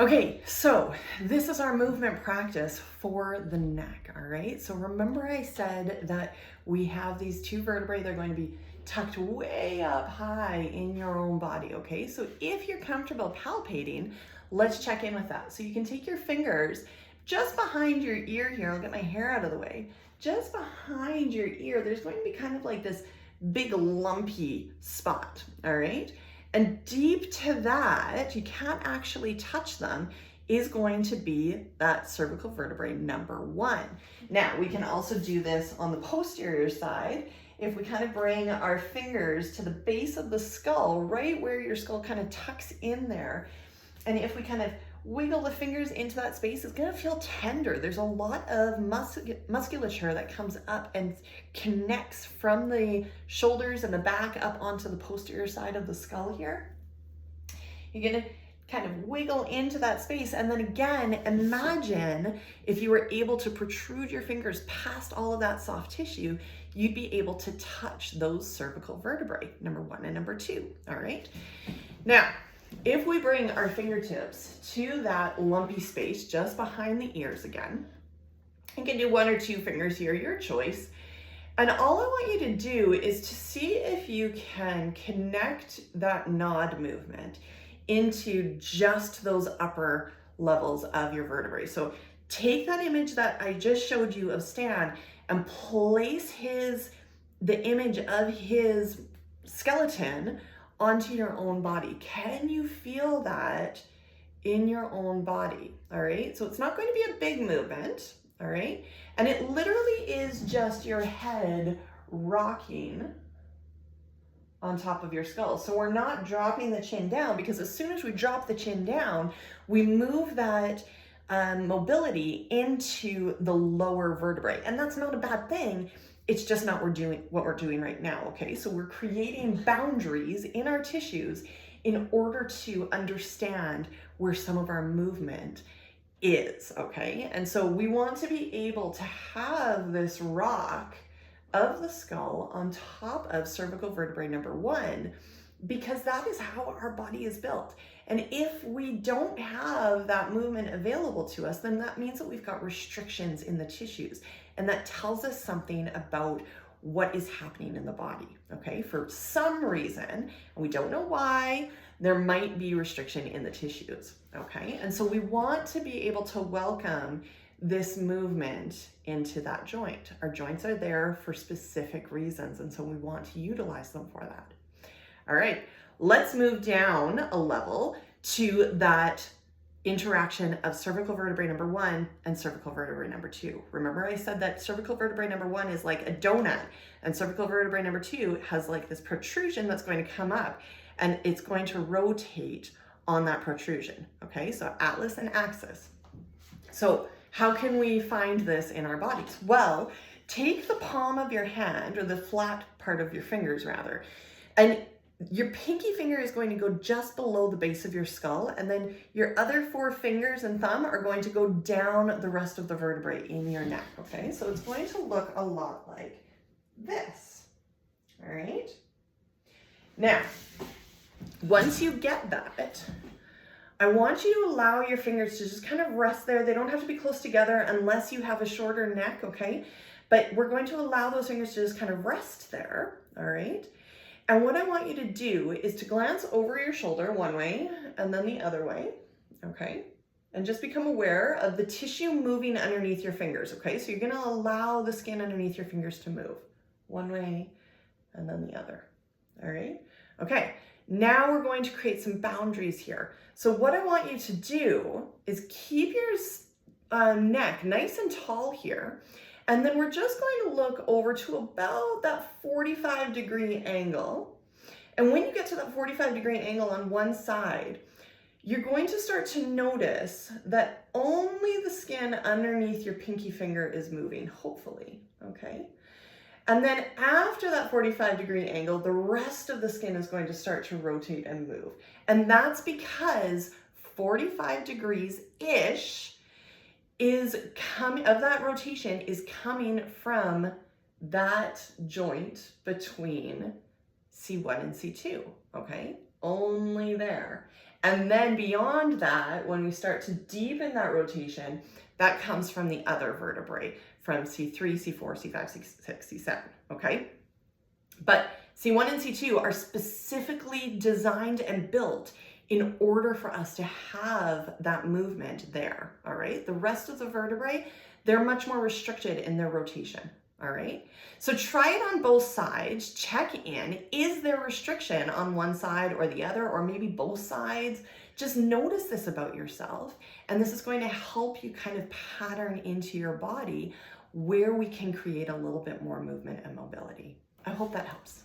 Okay, so this is our movement practice for the neck, all right? So remember I said that we have these two vertebrae, they're going to be tucked way up high in your own body, okay? So if you're comfortable palpating, let's check in with that. So you can take your fingers just behind your ear here. I'll get my hair out of the way. Just behind your ear, there's going to be kind of like this big lumpy spot, all right? And deep to that, you can't actually touch them, is going to be that cervical vertebrae number 1. Now, we can also do this on the posterior side. If we kind of bring our fingers to the base of the skull, right where your skull kind of tucks in there, and if we kind of wiggle the fingers into that space, it's going to feel tender. There's a lot of musculature that comes up and connects from the shoulders and the back up onto the posterior side of the skull here. You're going to kind of wiggle into that space, and then again, imagine if you were able to protrude your fingers past all of that soft tissue, you'd be able to touch those cervical vertebrae, number 1 and number 2, all right? Now, if we bring our fingertips to that lumpy space just behind the ears again, you can do 1 or 2 fingers here, your choice. And all I want you to do is to see if you can connect that nod movement into just those upper levels of your vertebrae. So take that image that I just showed you of Stan and place the image of his skeleton onto your own body. Can you feel that in your own body? All right, so it's not going to be a big movement, all right? And it literally is just your head rocking on top of your skull. So we're not dropping the chin down, because as soon as we drop the chin down, we move that mobility into the lower vertebrae. And that's not a bad thing. It's just not what we're doing right now, okay? So we're creating boundaries in our tissues in order to understand where some of our movement is, okay? And so we want to be able to have this rock of the skull on top of cervical vertebrae number 1, because that is how our body is built. And if we don't have that movement available to us, then that means that we've got restrictions in the tissues. And that tells us something about what is happening in the body, okay? For some reason, and we don't know why, there might be restriction in the tissues, okay? And so we want to be able to welcome this movement into that joint. Our joints are there for specific reasons, and so we want to utilize them for that. All right, let's move down a level to that interaction of cervical vertebrae number 1 and cervical vertebrae number 2. Remember I said that cervical vertebrae number 1 is like a donut, and cervical vertebrae number 2 has like this protrusion that's going to come up, and it's going to rotate on that protrusion, okay? So atlas and axis. So how can we find this in our bodies? Well, take the palm of your hand, or the flat part of your fingers rather, and your pinky finger is going to go just below the base of your skull, and then your other 4 fingers and thumb are going to go down the rest of the vertebrae in your neck, okay? So it's going to look a lot like this, all right? Now, once you get that, I want you to allow your fingers to just kind of rest there. They don't have to be close together unless you have a shorter neck, okay? But we're going to allow those fingers to just kind of rest there, all right? And what I want you to do is to glance over your shoulder one way and then the other way, okay? And just become aware of the tissue moving underneath your fingers, okay? So you're gonna allow the skin underneath your fingers to move one way and then the other, all right? Okay, now we're going to create some boundaries here. So what I want you to do is keep your neck nice and tall here. And then we're just going to look over to about that 45-degree angle. And when you get to that 45-degree angle on one side, you're going to start to notice that only the skin underneath your pinky finger is moving, hopefully, okay? And then after that 45-degree angle, the rest of the skin is going to start to rotate and move. And that's because 45 degrees-ish of that rotation is coming from that joint between C1 and C2, okay? Only there. And then beyond that, when we start to deepen that rotation, that comes from the other vertebrae, from C3, C4, C5, C6, C7, okay? But C1 and C2 are specifically designed and built in order for us to have that movement there, all right? The rest of the vertebrae, they're much more restricted in their rotation, all right? So try it on both sides, check in. Is there restriction on one side or the other, or maybe both sides? Just notice this about yourself, and this is going to help you kind of pattern into your body where we can create a little bit more movement and mobility. I hope that helps.